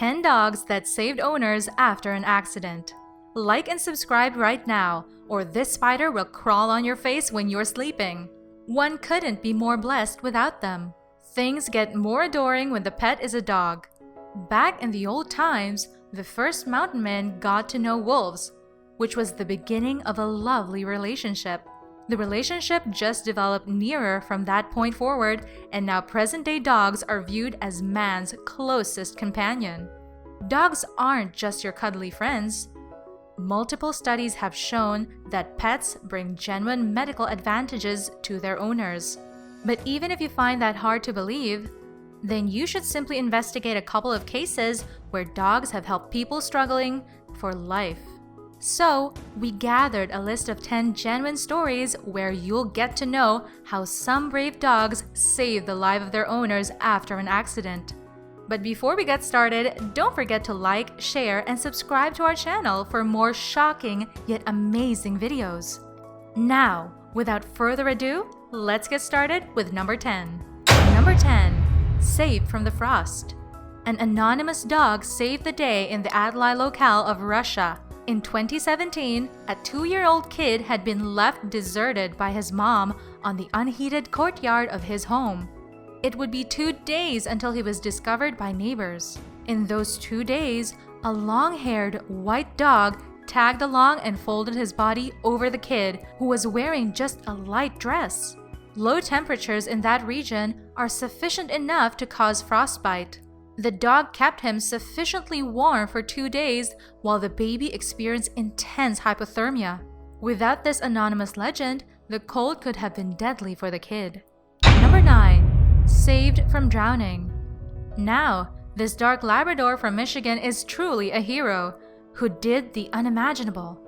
10 dogs that saved owners after an accident. Like and subscribe right now, or this spider will crawl on your face when you're sleeping. One couldn't be more blessed without them. Things get more adoring when the pet is a dog. Back in the old times, the first mountain men got to know wolves, which was the beginning of a lovely relationship. The relationship just developed nearer from that point forward, and now present-day dogs are viewed as man's closest companion. Dogs aren't just your cuddly friends. Multiple studies have shown that pets bring genuine medical advantages to their owners. But even if you find that hard to believe, then you should simply investigate a couple of cases where dogs have helped people struggling for life. So, we gathered a list of 10 genuine stories where you'll get to know how some brave dogs saved the life of their owners after an accident. But before we get started, don't forget to like, share, and subscribe to our channel for more shocking yet amazing videos. Now, without further ado, let's get started with number 10. Number 10. Saved from the frost. An anonymous dog saved the day in the Adly locale of Russia. In 2017, a 2-year-old kid had been left deserted by his mom on the unheated courtyard of his home. It would be 2 days until he was discovered by neighbors. In those 2 days, a long-haired white dog tagged along and folded his body over the kid, who was wearing just a light dress. Low temperatures in that region are sufficient enough to cause frostbite. The dog kept him sufficiently warm for 2 days while the baby experienced intense hypothermia. Without this anonymous legend, the cold could have been deadly for the kid. Number 9. Saved from drowning. Now, this dark Labrador from Michigan is truly a hero who did the unimaginable.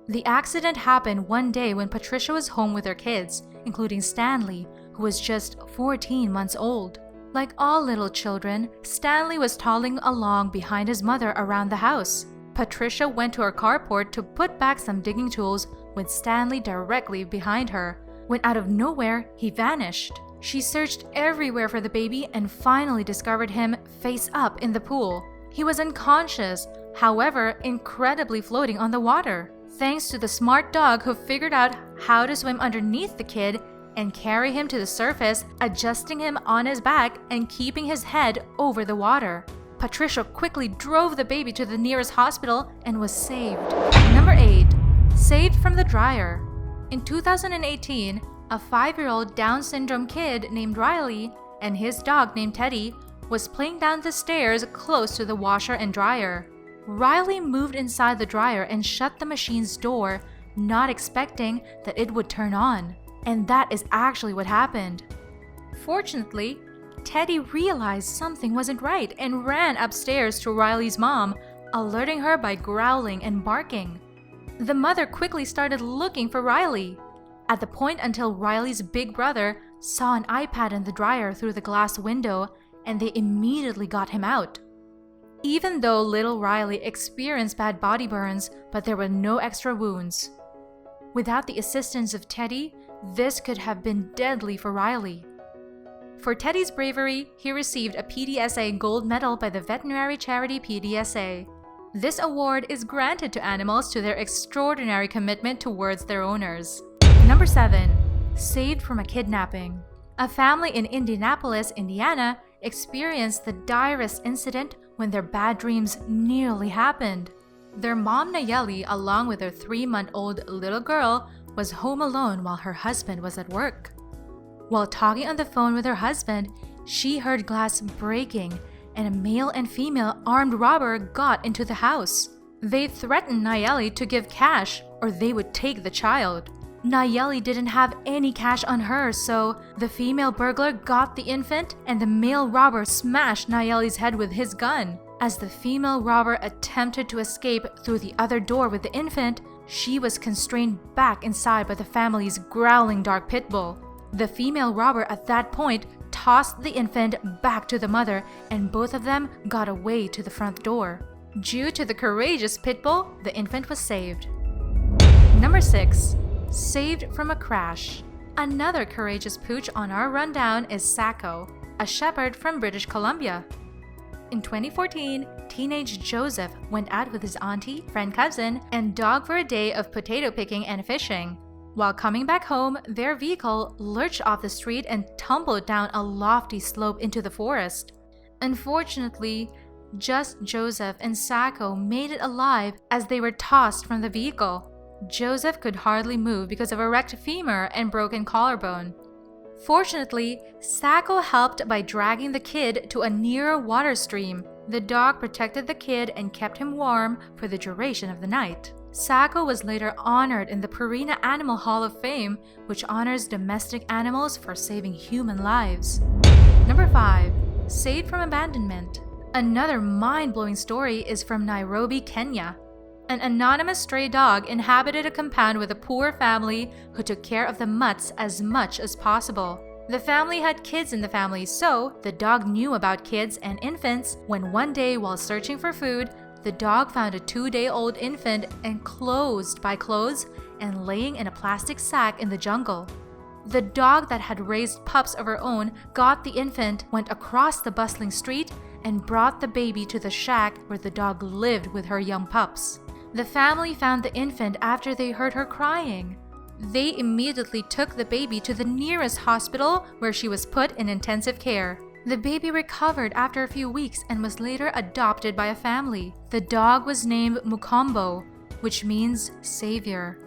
The accident happened one day when Patricia was home with her kids, including Stanley, who was just 14 months old. Like all little children, Stanley was toddling along behind his mother around the house. Patricia went to her carport to put back some digging tools with Stanley directly behind her, when out of nowhere, he vanished. She searched everywhere for the baby and finally discovered him face up in the pool. He was unconscious, however, incredibly floating on the water. Thanks to the smart dog who figured out how to swim underneath the kid and carry him to the surface, adjusting him on his back and keeping his head over the water. Patricia quickly drove the baby to the nearest hospital and was saved. Number 8. Saved from the dryer. In 2018, a 5-year-old Down syndrome kid named Riley and his dog named Teddy was playing down the stairs close to the washer and dryer. Riley moved inside the dryer and shut the machine's door, not expecting that it would turn on. And that is actually what happened. Fortunately, Teddy realized something wasn't right and ran upstairs to Riley's mom, alerting her by growling and barking. The mother quickly started looking for Riley, at the point until Riley's big brother saw an iPad in the dryer through the glass window, and they immediately got him out. Even though little Riley experienced bad body burns, but there were no extra wounds. Without the assistance of Teddy, this could have been deadly for Riley. For Teddy's bravery, he received a PDSA gold medal by the veterinary charity PDSA. This award is granted to animals to their extraordinary commitment towards their owners. Number 7. Saved from a kidnapping. A family in Indianapolis, Indiana, experienced the direst incident when their bad dreams nearly happened. Their mom Nayeli, along with their 3-month-old little girl, was home alone while her husband was at work. While talking on the phone with her husband, she heard glass breaking and a male and female armed robber got into the house. They threatened Nayeli to give cash or they would take the child. Nayeli didn't have any cash on her, so the female burglar got the infant and the male robber smashed Nayeli's head with his gun. As the female robber attempted to escape through the other door with the infant, she was constrained back inside by the family's growling dark pit bull. The female robber at that point tossed the infant back to the mother, and both of them got away to the front door. Due to the courageous pit bull, the infant was saved. Number 6. Saved from a crash. Another courageous pooch on our rundown is Sacco, a shepherd from British Columbia. in 2014, teenage Joseph went out with his auntie, friend cousin, and dog for a day of potato picking and fishing. While coming back home, their vehicle lurched off the street and tumbled down a lofty slope into the forest. Unfortunately, just Joseph and Sacco made it alive as they were tossed from the vehicle. Joseph could hardly move because of a wrecked femur and broken collarbone. Fortunately, Sacco helped by dragging the kid to a nearer water stream. The dog protected the kid and kept him warm for the duration of the night. Sacco was later honored in the Purina Animal Hall of Fame, which honors domestic animals for saving human lives. Number 5. Saved from abandonment. Another mind-blowing story is from Nairobi, Kenya. An anonymous stray dog inhabited a compound with a poor family who took care of the mutts as much as possible. The family had kids in the family, so the dog knew about kids and infants when one day while searching for food, the dog found a 2-day-old infant enclosed by clothes and laying in a plastic sack in the jungle. The dog that had raised pups of her own got the infant, went across the bustling street, and brought the baby to the shack where the dog lived with her young pups. The family found the infant after they heard her crying. They immediately took the baby to the nearest hospital where she was put in intensive care. The baby recovered after a few weeks and was later adopted by a family. The dog was named Mukombo, which means savior.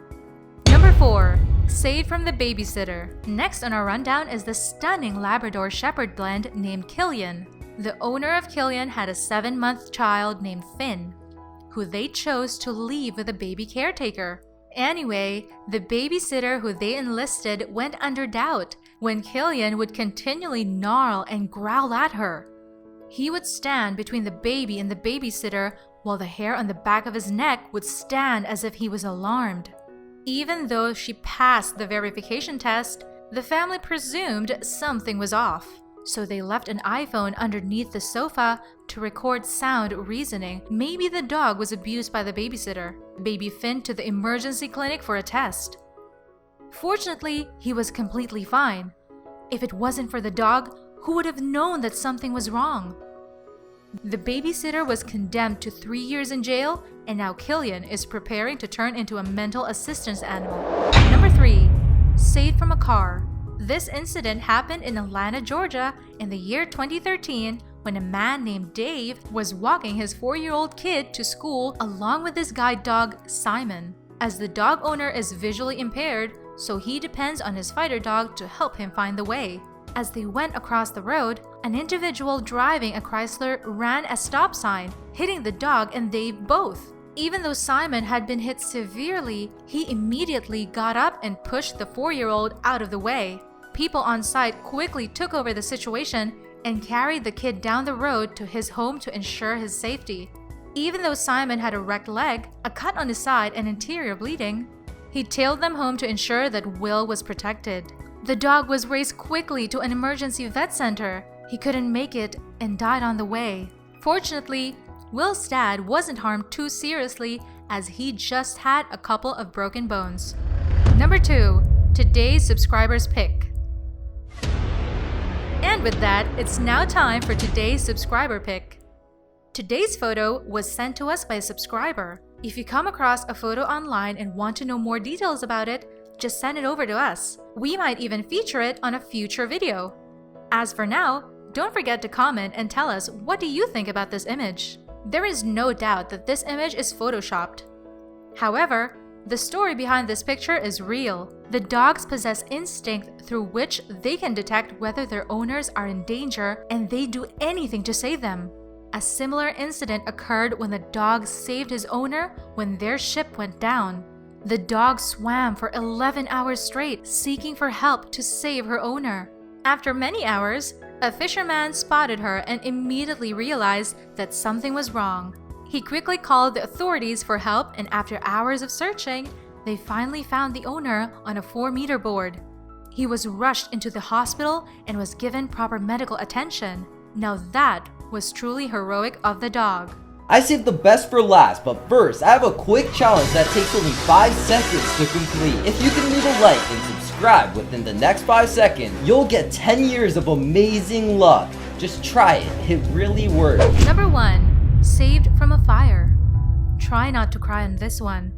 Number 4. Saved from the babysitter. Next on our rundown is the stunning Labrador Shepherd blend named Killian. The owner of Killian had a 7-month child named Finn, who they chose to leave with a baby caretaker. Anyway, the babysitter who they enlisted went under doubt when Killian would continually gnarl and growl at her. He would stand between the baby and the babysitter while the hair on the back of his neck would stand as if he was alarmed. Even though she passed the verification test, the family presumed something was off. So they left an iPhone underneath the sofa to record sound reasoning maybe the dog was abused by the babysitter. Baby Finn to the emergency clinic for a test. Fortunately, he was completely fine. If it wasn't for the dog, who would have known that something was wrong? The babysitter was condemned to 3 years in jail, and now Killian is preparing to turn into a mental assistance animal. Number 3. Saved from a car. This incident happened in Atlanta, Georgia in the year 2013 when a man named Dave was walking his 4-year-old kid to school along with his guide dog, Simon. As the dog owner is visually impaired, so he depends on his fighter dog to help him find the way. As they went across the road, an individual driving a Chrysler ran a stop sign, hitting the dog and Dave both. Even though Simon had been hit severely, he immediately got up and pushed the 4-year-old out of the way. People on site quickly took over the situation and carried the kid down the road to his home to ensure his safety. Even though Simon had a wrecked leg, a cut on his side, and interior bleeding, he tailed them home to ensure that Will was protected. The dog was raced quickly to an emergency vet center. He couldn't make it and died on the way. Fortunately, Will's dad wasn't harmed too seriously as he just had a couple of broken bones. Number 2. Today's subscriber's pick. And with that, it's now time for today's subscriber pick. Today's photo was sent to us by a subscriber. If you come across a photo online and want to know more details about it, just send it over to us. We might even feature it on a future video. As for now, don't forget to comment and tell us what do you think about this image. There is no doubt that this image is photoshopped. However, the story behind this picture is real. The dogs possess instinct through which they can detect whether their owners are in danger and they do anything to save them. A similar incident occurred when the dog saved his owner when their ship went down. The dog swam for 11 hours straight, seeking for help to save her owner. After many hours, a fisherman spotted her and immediately realized that something was wrong. He quickly called the authorities for help, and after hours of searching, they finally found the owner on a 4-meter board. He was rushed into the hospital and was given proper medical attention. Now that was truly heroic of the dog. I saved the best for last, but first, I have a quick challenge that takes only 5 seconds to complete. If you can leave a like and subscribe within the next 5 seconds, you'll get 10 years of amazing luck. Just try it. It really works. Number 1. Saved from a fire. Try not to cry on this one.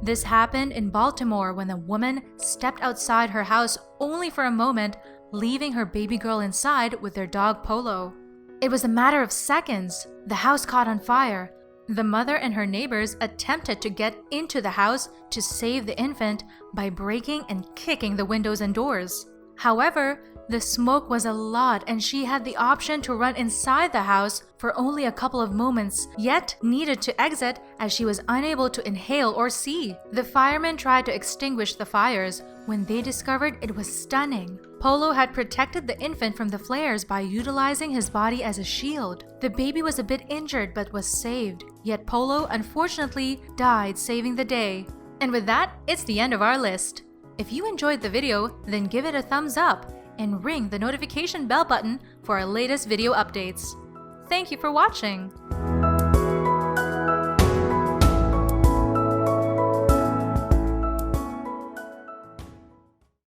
This happened in Baltimore when a woman stepped outside her house only for a moment, leaving her baby girl inside with their dog Polo. It was a matter of seconds. The house caught on fire. The mother and her neighbors attempted to get into the house to save the infant by breaking and kicking the windows and doors. However, the smoke was a lot and she had the option to run inside the house for only a couple of moments, yet needed to exit as she was unable to inhale or see. The firemen tried to extinguish the fires when they discovered it was stunning. Polo had protected the infant from the flares by utilizing his body as a shield. The baby was a bit injured but was saved, yet Polo unfortunately died saving the day. And with that, it's the end of our list. If you enjoyed the video, then give it a thumbs up and ring the notification bell button for our latest video updates. Thank you for watching!